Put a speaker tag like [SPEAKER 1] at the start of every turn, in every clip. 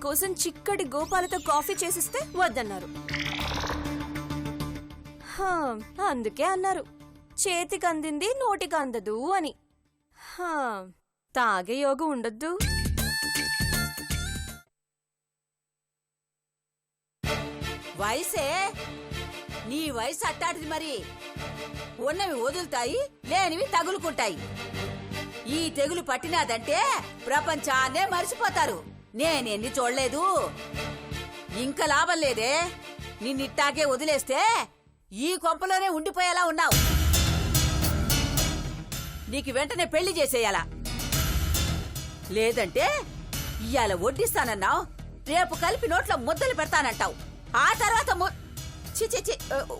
[SPEAKER 1] కోసం చిక్కటి గోపాలతో కాఫీ చేసిస్తే వద్దన్నారు. అందుకే అన్నారు చేతికి అందింది నోటికి అందదు అని. తాగే యోగం ఉండొద్దు.
[SPEAKER 2] వయసే నీ వయసు అట్టాటిది. మరి ఉన్నవి వదులుతాయి, లేనివి తగులుకుంటాయి. ఈ తెగులు పట్టినాదంటే ప్రపంచాన్నే మర్చిపోతారు. నేనెన్ని చూడలేదు. ఇంకా లాభం లేదే. నిన్నిట్టాకే వదిలేస్తే ఈ కొంపలోనే ఉండిపోయేలా ఉన్నావు. నీకు వెంటనే పెళ్లి చేసేయాలా, లేదంటే ఇవాళ వడ్డిస్తానన్నావు, రేపు కలిపి నోట్లో ముద్దలు పెడతానంటావు. ఆ తర్వాత చిచి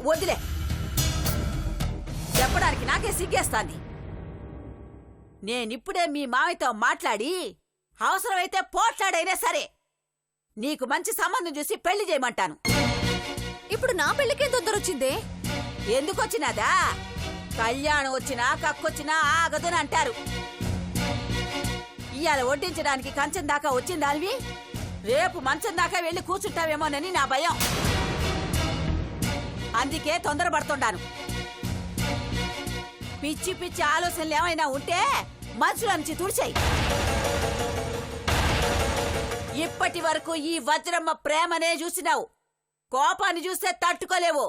[SPEAKER 2] వదిలే. చెప్పడానికి నాకే సిగ్గేస్తాంది. నేనిప్పుడే మీ మామయ్యతో మాట్లాడి అవసరమైతే పోట్లాడైనా సరే నీకు మంచి సంబంధం చూసి పెళ్లి చేయమంటాను.
[SPEAKER 1] ఇప్పుడు నా పెళ్లికే తొందరొచ్చిందే.
[SPEAKER 2] ఎందుకొచ్చినాదా? కళ్యాణం వచ్చినా కక్కొచ్చినా ఆగదని అంటారు. ఇవాళ వడ్డించడానికి కంచం దాకా వచ్చిందానివి రేపు మంచం దాకా వెళ్లి కూర్చుంటావేమోనని నా భయం. అందుకే తొందరపడుతుండాను. పిచ్చి పిచ్చి ఆలోచనలు ఏమైనా ఉంటే మనసులో నుంచి తుడిచేయి. ఇప్పటి వరకు ఈ వజ్రమ్మ ప్రేమనే చూసినావు, కోపాన్ని చూస్తే తట్టుకోలేవు.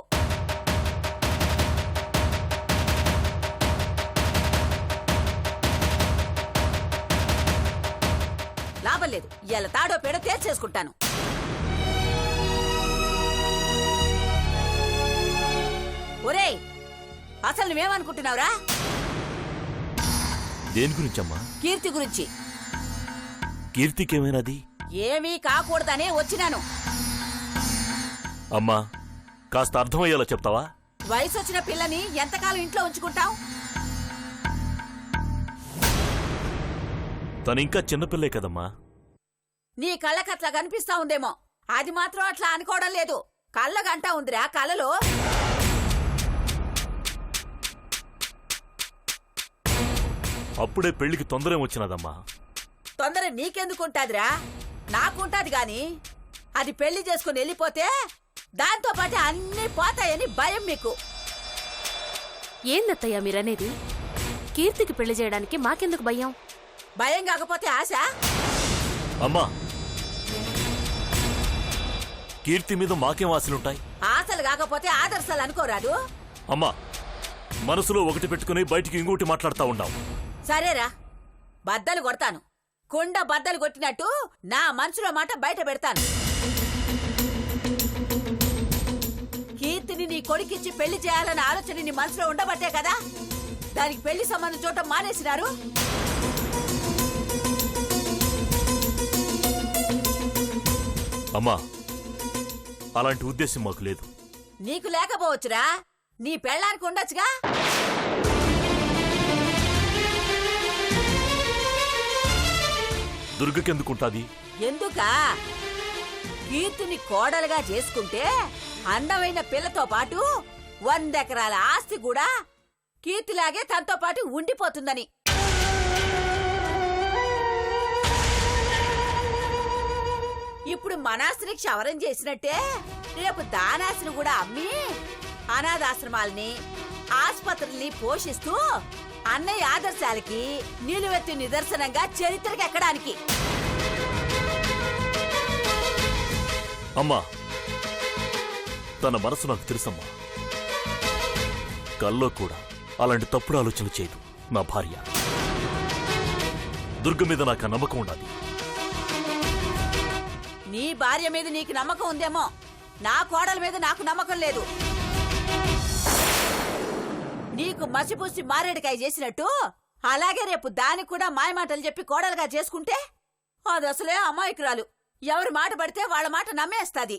[SPEAKER 2] లాభం లేదు. ఇలా తాడో పేడో తేల్చేసుకుంటాను. ఒరేయ్, అసలు నువ్వేమనుకుంటున్నావురా?
[SPEAKER 3] దేని గురించమ్మా?
[SPEAKER 2] కీర్తి గురించి.
[SPEAKER 3] కీర్తికేమైనది?
[SPEAKER 2] ఏమీ కాకూడదనే వచ్చినాను.
[SPEAKER 3] అమ్మా, కాస్త అర్థమయ్యేలా చెప్తావా?
[SPEAKER 2] వయసొచ్చిన పిల్లని ఎంతకాలం ఇంట్లో ఉంచుకుంటావు?
[SPEAKER 3] తనింకా చిన్నపిల్లే కదమ్మా.
[SPEAKER 2] నీ కళ్ళకట్లా కనిపిస్తా ఉందేమో, అది మాత్రం అట్లా అనుకోవడం లేదు. కళ్ళగంటా ఉందిరా కళ్ళలో.
[SPEAKER 3] అప్పుడే పెళ్లికి తొందరేం వచ్చినదమ్మా.
[SPEAKER 2] తొందర నీకెందుకుంటాదిరా? నాకుంటాది గాని అది పెళ్లి చేసుకుని వెళ్ళిపోతే దాంతో పాటు అన్నీ పోతాయని భయం మీకు.
[SPEAKER 1] ఏందత్తయ్యా మీరనేది? కీర్తికి పెళ్లి చేయడానికి మాకెందుకు భయం?
[SPEAKER 2] భయం కాకపోతే ఆశ.
[SPEAKER 3] అమ్మా, కీర్తి మీద మాకేం ఆశలుంటాయి?
[SPEAKER 2] ఆశలు కాకపోతే ఆదర్శాలు అనుకోరాదు.
[SPEAKER 3] అమ్మా, మనసులో ఒకటి పెట్టుకుని బయటికి ఇంకోటి మాట్లాడుతా ఉన్నావు.
[SPEAKER 2] సరేరా, బద్దలు కొడతాను. కుండ బద్దలు కొట్టినట్టు నా మనసులో మాట బయట పెడతాను. కీర్తిని నీ కొడుకిచ్చి పెళ్లి చేయాలన్న ఆలోచన నీ మనసులో ఉండబట్టే కదా దానికి పెళ్లి సంబంధం చూడటం మానేసినారు.
[SPEAKER 3] అమ్మా, అలాంటి ఉద్దేశం మాకు లేదు.
[SPEAKER 2] నీకు లేకపోవచ్చురా, నీ పెళ్ళానికి ఉండొచ్చుగా.
[SPEAKER 3] దుర్గకెందుకుంటాది?
[SPEAKER 2] ఎందుకా? కీర్తిని కోడలుగా చేసుకుంటే అందమైన పిల్లతో పాటు 100 ఎకరాల ఆస్తి కూడా కీర్తిలాగే తనతో పాటు ఉండిపోతుందని. ఇప్పుడు మనాస్తిని క్షవరం చేసినట్టే రేపు దానాస్తిని కూడా అమ్మి అనాథాశ్రమాల్ని ఆసుపత్రుల్ని పోషిస్తూ అన్నయ్య ఆదర్శాలకి నిలువెత్తు నిదర్శనంగా చరిత్రకెక్కడానికి.
[SPEAKER 3] అమ్మా, తన మనసు నాకు తెలుసమ్మా. కల్లో కూడా అలాంటి తప్పుడు ఆలోచన చేయదు నా భార్య. దుర్గ మీద నాకు నమ్మకం ఉండాలి.
[SPEAKER 2] నీ భార్య మీద నీకు నమ్మకం ఉందేమో, నా కోడల మీద నాకు నమ్మకం లేదు. నీకు మసిపూసి మారేడుకాయ చేసినట్టు అలాగే రేపు దానికి కూడా మాయమాటలు చెప్పి కోడలుగా చేసుకుంటే అది అసలే అమాయకురాలు. ఎవరి మాట పడితే వాళ్ళ మాట నమ్మేస్తాది.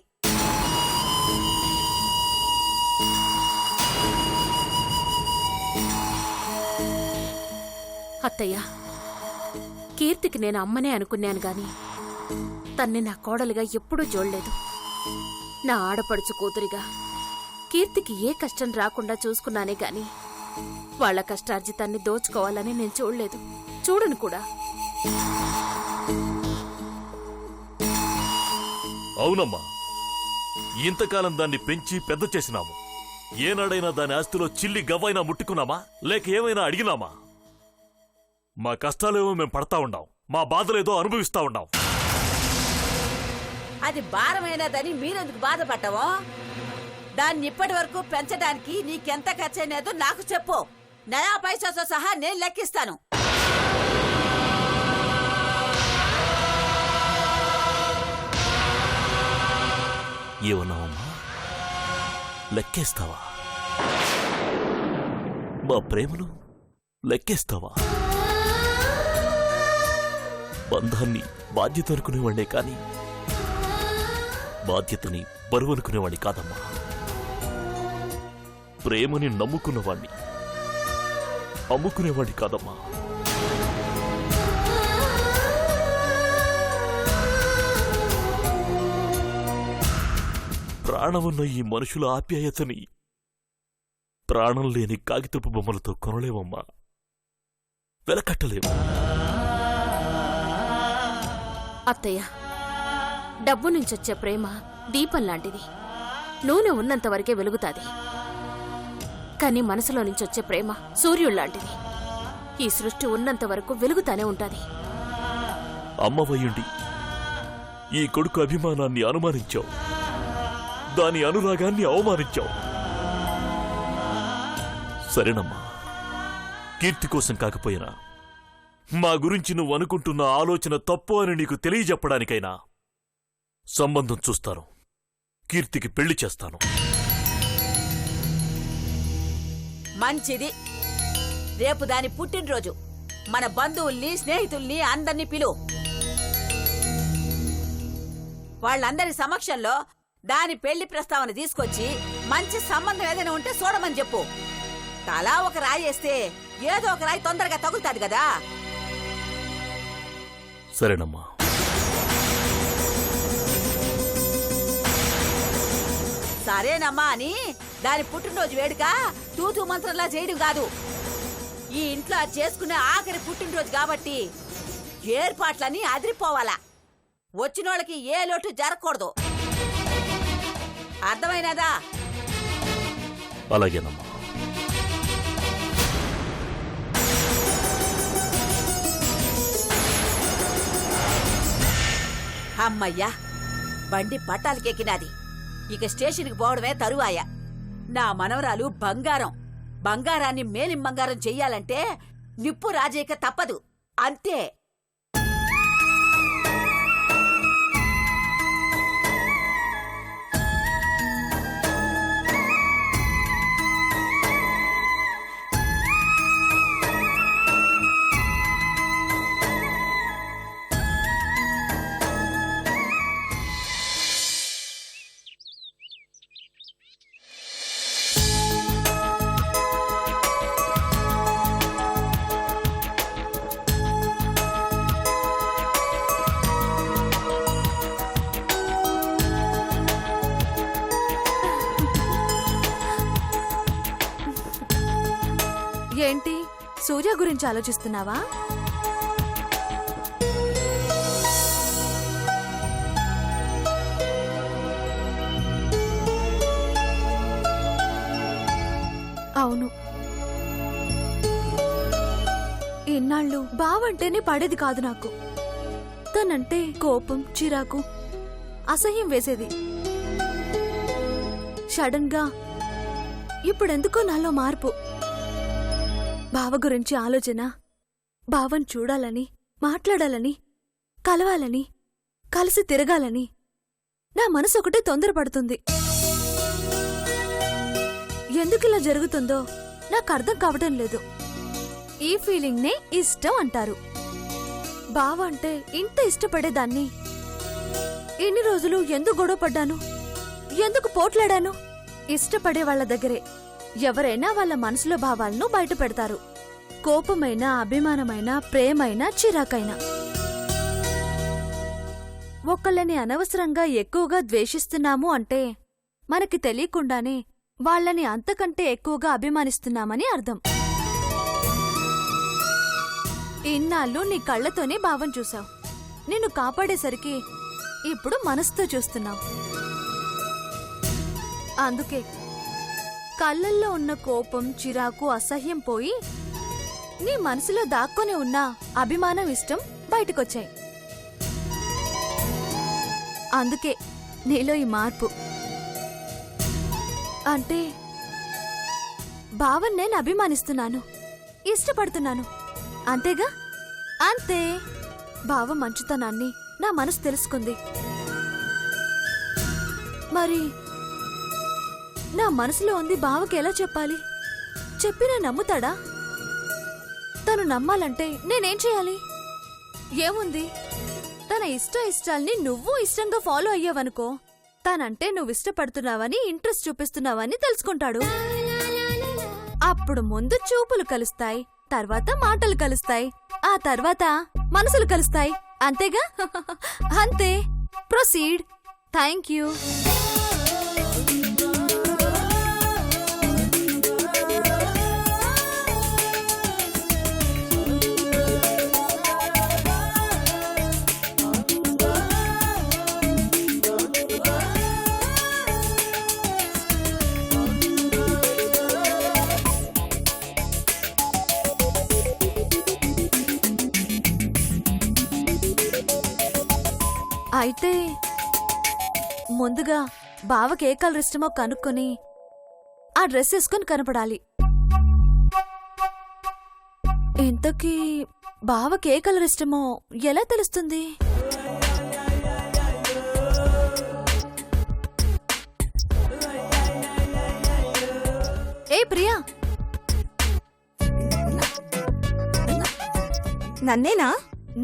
[SPEAKER 4] అత్తయ్య, కీర్తికి నేను అమ్మనే అనుకున్నాను గాని తన్ని నా కోడలుగా ఎప్పుడూ చూడలేదు. నా ఆడపడుచు కూతురిగా కీర్తికి ఏ కష్టం రాకుండా చూసుకున్నానే గాని వాళ్ల కష్టార్జితాన్ని దోచుకోవాలని నేను చూడలేదు, చూడను కూడా.
[SPEAKER 3] అవునమ్మా, ఇంతకాలం దాన్ని పెంచి పెద్ద చేసినాము. ఏనాడైనా దాని ఆస్తిలో చిల్లి గవ్వైనా ముట్టుకున్నామా, లేక ఏమైనా అడిగినామా? మా కష్టాలేమో మేం పడతా ఉండాం, మా బాధలేదో అనుభవిస్తా ఉండాం.
[SPEAKER 2] అది భారమైనదని మీరెందుకు బాధపడ్డావో? దాన్ని ఇప్పటి వరకు పెంచడానికి నీకెంత ఖర్చైనదో నాకు చెప్పు. నయా పైసాతో సహా నేను లెక్కిస్తాను.
[SPEAKER 3] ఏమన్నావమ్మా? లెక్కేస్తావా? మా ప్రేమను లెక్కేస్తావా? బంధాన్ని బాధ్యత అనుకునేవాళ్లే కాని బాధ్యతని బరువు అనుకునేవాణ్ణి కాదమ్మా. ప్రేమని నమ్ముకున్నవాణ్ణి అమ్ముకునేవాణ్ణి కాదమ్మా. ప్రాణమున్న ఈ మనుషుల ఆప్యాయతని ప్రాణం లేని కాగితపు బొమ్మలతో కొనలేమమ్మా, వెలకట్టలేము.
[SPEAKER 4] అత్తయ్య, డబ్బు నుంచొచ్చే ప్రేమ దీపం లాంటిది. నూనె ఉన్నంతవరకే వెలుగుతాది. కాని మనసులో నుంచొచ్చే ప్రేమ సూర్యుళ్లాంటిది. ఈ సృష్టి ఉన్నంత వరకు వెలుగుతానే ఉంటాది.
[SPEAKER 3] అమ్మవయ్యుండి ఈ కొడుకు అభిమానాన్ని అనుమానించావు, దాని అనురాగాన్ని అవమానించావు. సరేనమ్మా, కీర్తి కోసం కాకపోయినా మా గురించి నువ్వు అనుకుంటున్న ఆలోచన తప్పు అని నీకు తెలియజెప్పడానికైనా సంబంధం చూస్తాను. కీర్తికి పెళ్లి చేస్తాను.
[SPEAKER 2] మంచిది. రేపు దాని పుట్టినరోజు. మన బంధువుల్ని, స్నేహితుల్ని అందర్నీ పిలువు. వాళ్ళందరి సమక్షంలో దాని పెళ్లి ప్రస్తావన తీసుకొచ్చి మంచి సంబంధం ఏదైనా ఉంటే చూడమని చెప్పు. తలా ఒక రాయి వేస్తే ఏదో ఒక రాయి తొందరగా తగులుతాది కదా.
[SPEAKER 3] సరేనమ్మా.
[SPEAKER 2] సరేనమ్మా అని దాని పుట్టినరోజు వేడుక తూతూ మంత్రంలా చేయడం కాదు. ఈ ఇంట్లో అది చేసుకునే ఆఖరి పుట్టినరోజు కాబట్టి ఏర్పాట్లన్నీ అదిరిపోవాలా. వచ్చినోళ్ళకి ఏ లోటు జరగకూడదు. అర్థమైనదా?
[SPEAKER 3] అలాగేనమ్మా.
[SPEAKER 2] అమ్మయ్యా, బండి పట్టాలకెక్కినాది. ఇక స్టేషన్కి పోవడమే తరువాయ. నా మనవరాలు బంగారం. బంగారాన్ని మేలిం బంగారం చెయ్యాలంటే నిప్పు రాజేక తప్పదు. అంతే.
[SPEAKER 1] ఏంటి, సూర్య గురించి ఆలోచిస్తున్నావా? అవును, ఇన్నాళ్ళు బావంటేనే పడేది కాదు నాకు. తనంటే కోపం, చిరాకు, అసహ్యం వేసేది. సడన్ గా ఇప్పుడెందుకో నాలో మార్పు. బావ గురించి ఆలోచన, బావని చూడాలని, మాట్లాడాలని, కలవాలని, కలిసి తిరగాలని నా మనసు ఒకటే తొందరపడుతుంది. ఎందుకిలా జరుగుతుందో నాకు అర్థం కావటం లేదు. ఈ ఫీలింగ్ నే ఇష్టం అంటారు. బావ అంటే ఇంత ఇష్టపడేదాన్ని ఇన్ని రోజులు ఎందుకు గొడవపడ్డాను, ఎందుకు పోట్లాడాను? ఇష్టపడే వాళ్ల దగ్గరే ఎవరైనా వాళ్ళ మనసులో భావాలను బయట పెడతారు. కోపమైనా, అభిమానమైనా, ప్రేమైనా, చిరాకైనా. ఒకళ్ళని అనవసరంగా ఎక్కువగా ద్వేషిస్తున్నాము అంటే మనకి తెలియకుండానే వాళ్ళని అంతకంటే ఎక్కువగా అభిమానిస్తున్నామని అర్థం. ఇన్నాళ్ళు నీ కళ్లతోనే భావం చూశావు. నిన్ను కాపాడేసరికి ఇప్పుడు మనసుతో చూస్తున్నావు. అందుకే కళ్ళల్లో ఉన్న కోపం, చిరాకు, అసహ్యం పోయి నీ మనసులో దాక్కొని ఉన్న అభిమానం, ఇష్టం బయటకొచ్చాయి. అందుకే నీలో ఈ మార్పు. అంటే బావని నేను అభిమానిస్తున్నాను, ఇష్టపడుతున్నాను, అంతేగా? అంతే. బావ మంచితనాన్ని నా మనసు తెలుసుకుంది. మరి నా మనసులో ఉంది బావకి ఎలా చెప్పాలి? చెప్పినా నమ్ముతాడా? తను నమ్మాలంటే నేనేం చేయాలి? ఏముంది, తన ఇష్టాల్ని నువ్వు ఇష్టంగా ఫాలో అయ్యావనుకో, తనంటే నువ్వు ఇష్టపడుతున్నావని, ఇంట్రెస్ట్ చూపిస్తున్నావని తెలుసుకుంటాడు. అప్పుడు ముందు చూపులు కలుస్తాయి, తర్వాత మాటలు కలుస్తాయి, ఆ తర్వాత మనసులు కలుస్తాయి. అంతేగా? అంతే. ప్రొసీడ్. Thank you. అయితే ముందుగా బావకి ఏ కలర్ ఇష్టమో కనుక్కొని ఆ డ్రెస్ వేసుకొని కనపడాలి. ఇంతకీ బావకి ఏ కలర్ ఇష్టమో ఎలా తెలుస్తుంది? ఏ ప్రియా,
[SPEAKER 5] నన్నేనా?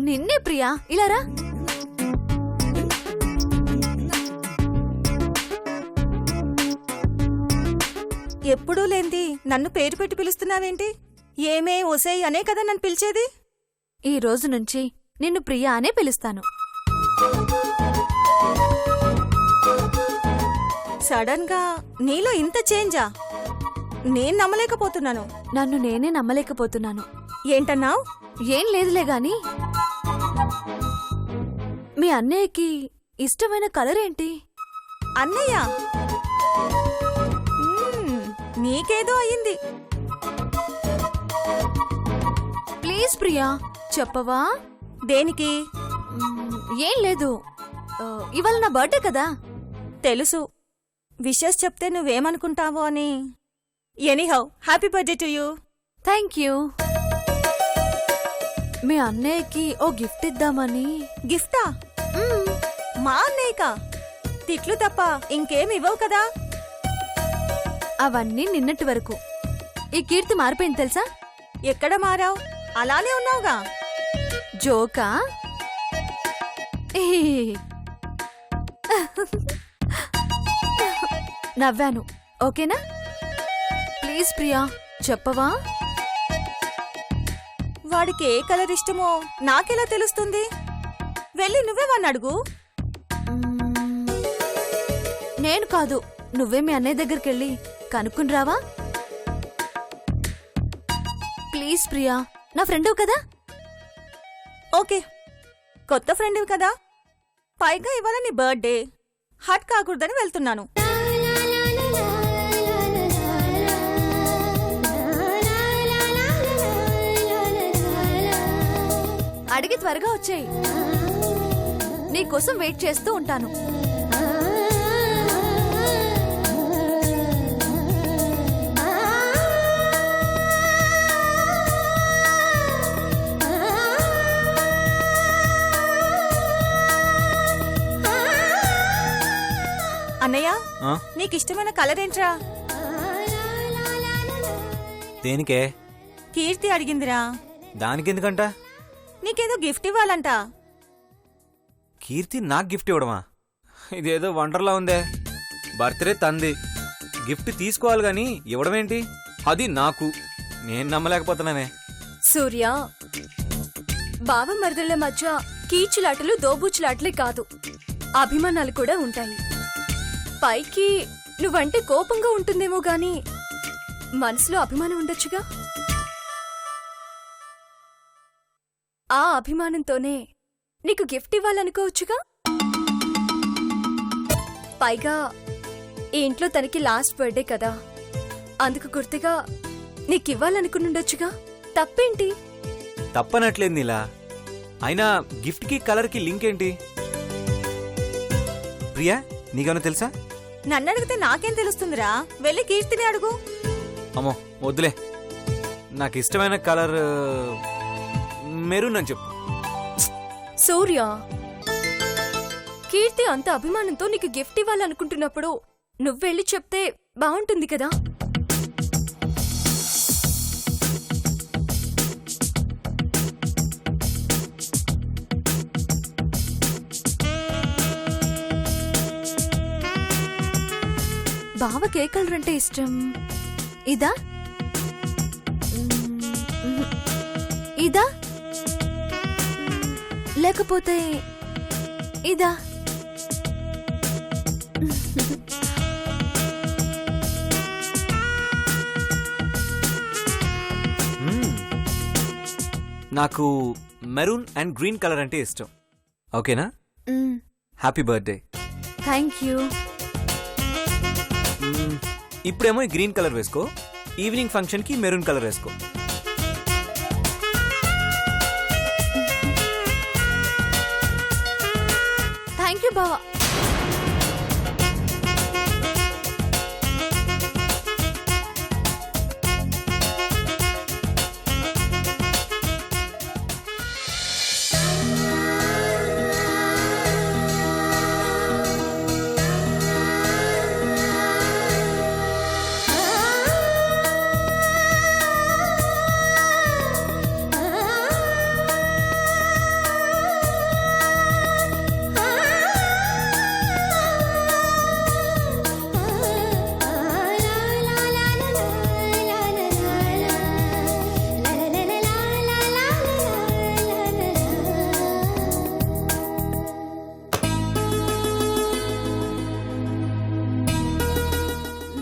[SPEAKER 1] నిన్నే ప్రియా, ఇలా రా.
[SPEAKER 5] ఎప్పుడూ లేంది నన్ను పేరు పెట్టి పిలుస్తున్నావేంటి? ఏమే ఒసేయ్ అనే కదా నన్ను పిలిచేది.
[SPEAKER 1] ఈ రోజు నుంచి నిన్ను ప్రియా అనే పిలుస్తాను.
[SPEAKER 5] సడన్ గా నీలో ఇంత చేంజా? నేను నమ్మలేకపోతున్నాను.
[SPEAKER 1] నన్ను నేనే నమ్మలేకపోతున్నాను.
[SPEAKER 5] ఏంటన్నావ్?
[SPEAKER 1] ఏం లేదులే గాని, మీ అన్నయ్యకి ఇష్టమైన కలర్ ఏంటి?
[SPEAKER 5] అన్నయ్య నీకేదో అయ్యింది.
[SPEAKER 1] ప్లీజ్ ప్రియా, చెప్పవా?
[SPEAKER 5] దేనికి?
[SPEAKER 1] ఏం లేదు, ఇవాళ నా బర్త్డే కదా.
[SPEAKER 5] తెలుసు. విషెస్ చెప్తే నువ్వేమనుకుంటావో అని. Anyhow, happy birthday to you.
[SPEAKER 1] Thank you. మీ అన్నయ్యకి ఓ గిఫ్ట్ ఇద్దామని.
[SPEAKER 5] గిఫ్టా? మా అన్నయ్యకా? తిట్లు తప్ప ఇంకేం ఇవ్వవు కదా?
[SPEAKER 1] అవన్నీ నిన్నటి వరకు. ఈ కీర్తి మారిపోయింది తెలుసా?
[SPEAKER 5] ఎక్కడ మారావు? అలానే ఉన్నావుగా.
[SPEAKER 1] జోకా? నవ్వాను, ఓకేనా? ప్లీజ్ ప్రియా, చెప్పవా?
[SPEAKER 5] వాడికి ఏ కలర్ ఇష్టమో నాకెలా తెలుస్తుంది? వెళ్ళి నువ్వే వాణ్ణి అడుగు.
[SPEAKER 1] నేను కాదు, నువ్వే మీ అన్నయ్య దగ్గరికెళ్ళి కనుక్కుని రావా? ప్లీజ్ ప్రియా, నా ఫ్రెండ్ కదా.
[SPEAKER 5] ఓకే, కొత్త ఫ్రెండ్వి కదా. పైగా ఇవాళ నీ బర్త్డే, హట్ కాకూడదని వెళ్తున్నాను.
[SPEAKER 1] అడిగి త్వరగా వచ్చేయ్, నీకోసం వెయిట్ చేస్తూ ఉంటాను.
[SPEAKER 5] అన్నయ్య, నీకిష్టమైన కలర్ ఏంట్రా?
[SPEAKER 6] దేనికే?
[SPEAKER 5] కీర్తి అడిగిందిరా.
[SPEAKER 6] దానికెందుకంట?
[SPEAKER 5] నీకేదో గిఫ్ట్ ఇవ్వాలంట.
[SPEAKER 6] కీర్తి నాకు గిఫ్ట్ ఇవ్వడమా? ఇదేదో వండర్లా ఉందే. బర్త్డే తంది, గిఫ్ట్ తీసుకోవాలి గాని ఇవ్వడమేంటి? అది నాకు. నేను నమ్మలేకపోతున్నానే.
[SPEAKER 7] సూర్య, బావ మరదళ్ల మధ్య కీచులాటలు దోబూచులాటలే కాదు, అభిమానాలు కూడా ఉంటాయి. పైకి నువ్వంటే కోపంగా ఉంటుందేమో గాని మనసులో అభిమానం ఉండొచ్చుగా. ఆ అభిమానంతోనే నీకు గిఫ్ట్ ఇవ్వాలనుకోవచ్చుగా. పైగా ఈ ఇంట్లో తనకి లాస్ట్ బర్త్డే కదా, అందుకు గుర్తుగా నీకివ్వాలనుకునుండొచ్చుగా. తప్పేంటి?
[SPEAKER 6] తప్పనట్లేదు నీలా. అయినా గిఫ్ట్కి కలర్కి లింక్ ఏంటి? ప్రియా, నీకేమైనా తెలుసా?
[SPEAKER 5] నన్ను అడిగితే నాకేం తెలుస్తుందిరా, వెళ్ళి కీర్తిని అడుగు.
[SPEAKER 6] అమ్మో వద్దులే, నాకు ఇష్టమైన కలర్ మెరూన్ అని చెప్పు.
[SPEAKER 7] సూర్య, కీర్తి అంత అభిమానంతో నీకు గిఫ్ట్ ఇవ్వాలనుకుంటున్నప్పుడు నువ్వెళ్ళి చెప్తే బాగుంటుంది కదా.
[SPEAKER 1] బావకి ఏ కలర్ అంటే ఇష్టం? ఇదా? ఇదా? లేకపోతే ఇదా?
[SPEAKER 6] నాకు మెరూన్ అండ్ గ్రీన్ కలర్ అంటే ఇష్టం. ఓకేనా? Happy birthday.
[SPEAKER 1] Thank you.
[SPEAKER 6] ఇప్పుడేమో ఈ గ్రీన్ కలర్ వేసుకో, ఈవినింగ్ ఫంక్షన్ కి మెరూన్ కలర్ వేసుకో.
[SPEAKER 1] థ్యాంక్ యూ బావా.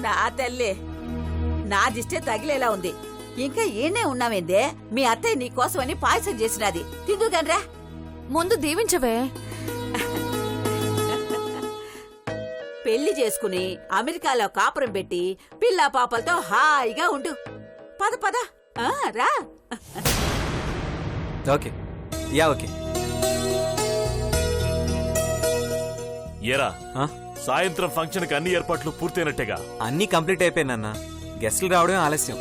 [SPEAKER 2] నా తల్లే, నా దిష్టే తగిలేలా ఉంది. ఇంకా ఏనే ఉన్నావేందే? మీ అత్తయ్య నీకోసమని పాయసం చేసినది, తిందుగానరా.
[SPEAKER 1] ముందు దీవించవే.
[SPEAKER 2] పెళ్లి చేసుకుని అమెరికాలో కాపురం పెట్టి పిల్లా పాపలతో హాయిగా ఉండు. పద పద, రా.
[SPEAKER 6] Okay, yeah okay.
[SPEAKER 3] ఏరా,
[SPEAKER 6] ఆ?
[SPEAKER 3] సాయంత్రం ఫంక్షన్ కి అన్ని ఏర్పాట్లు పూర్తయినట్టేగా?
[SPEAKER 6] అన్నీ కంప్లీట్ అయిపోయినన్నా, గెస్టులు రావడం ఆలస్యం.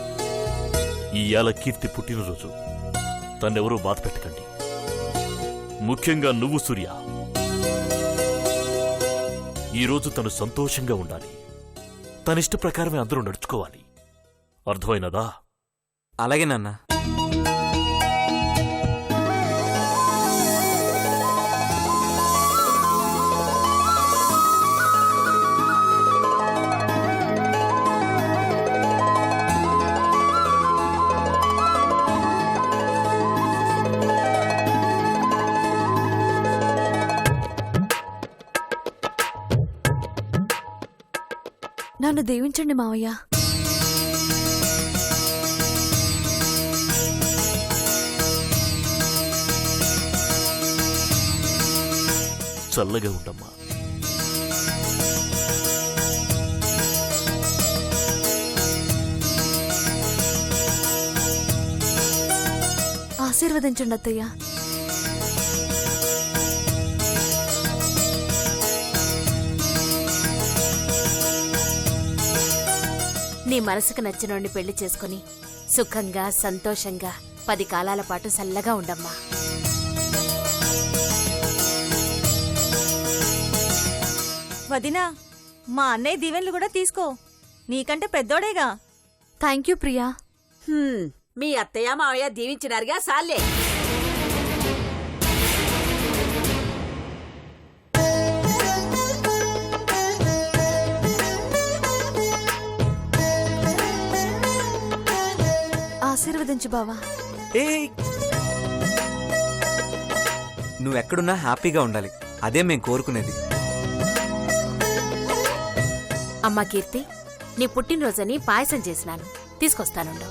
[SPEAKER 3] ఇయాల కీర్తి పుట్టినరోజు, తన్నెవరూ బాధ పెట్టకండి. ముఖ్యంగా నువ్వు సూర్య. ఈరోజు తను సంతోషంగా ఉండాలి. తన ఇష్ట ప్రకారమే అందరూ నడుచుకోవాలి. అర్థమైనదా?
[SPEAKER 6] అలాగే నాన్న.
[SPEAKER 1] నన్ను దీవించండి మావయ్య.
[SPEAKER 3] చల్లగా ఉండమ్మా.
[SPEAKER 1] ఆశీర్వదించండి అత్తయ్య.
[SPEAKER 4] నీ మనసుకు నచ్చినోడిని పెళ్లి చేసుకుని సుఖంగా సంతోషంగా 10 కాలాల పాటు సల్లగా ఉండమ్మా.
[SPEAKER 5] వదినా, మా అన్నయ్య దీవెనలు కూడా తీసుకో, నీకంటే పెద్దోడేగా.
[SPEAKER 1] Thank you Priya.
[SPEAKER 2] మీ అత్తయ్య మావయ్య దీవించినారుగా, సాలే.
[SPEAKER 1] ఆశీర్వదించు బావా.
[SPEAKER 6] ఏయ్, నువ్వెక్కడున్నా హ్యాపీగా ఉండాలి, అదే మేం కోరుకునేది.
[SPEAKER 4] అమ్మా కీర్తి, నీ పుట్టినరోజని పాయసం చేసినాను, తీసుకొస్తానుండు.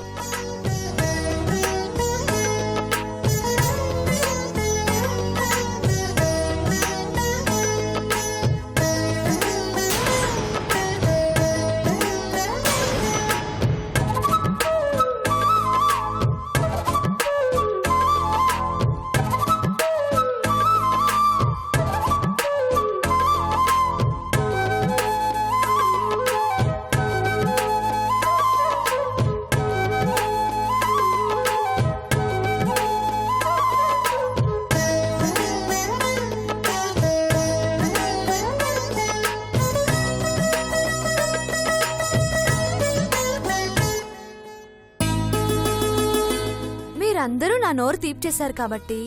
[SPEAKER 1] నా నోరు తీపి చేశారు కాబట్టి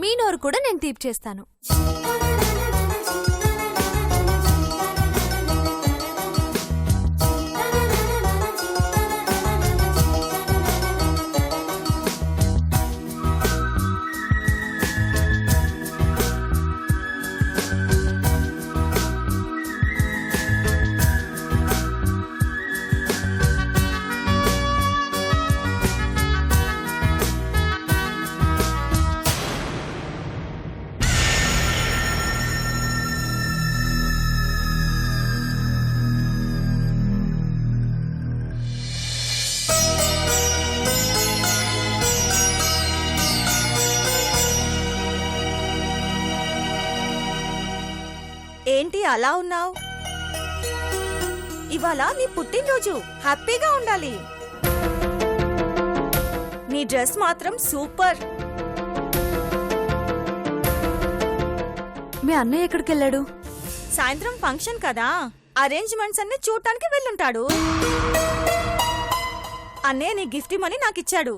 [SPEAKER 1] మీ నోరు కూడా నేను తీపి చేస్తాను.
[SPEAKER 5] ఏంటి అలా ఉన్నావు? ఇవాళ నీ పుట్టినరోజు, హ్యాపీగా ఉండాలి. నీ డ్రెస్ మాత్రం సూపర్.
[SPEAKER 1] మీ అన్నయ్య ఎక్కడికి వెళ్ళాడు?
[SPEAKER 5] సాయంత్రం ఫంక్షన్ కదా, అరేంజ్మెంట్స్ అన్ని చూడటానికి వెళ్ళుంటాడు. అన్నయ్య నీ గిఫ్ట్ ఇమ్మని నాకిచ్చాడు.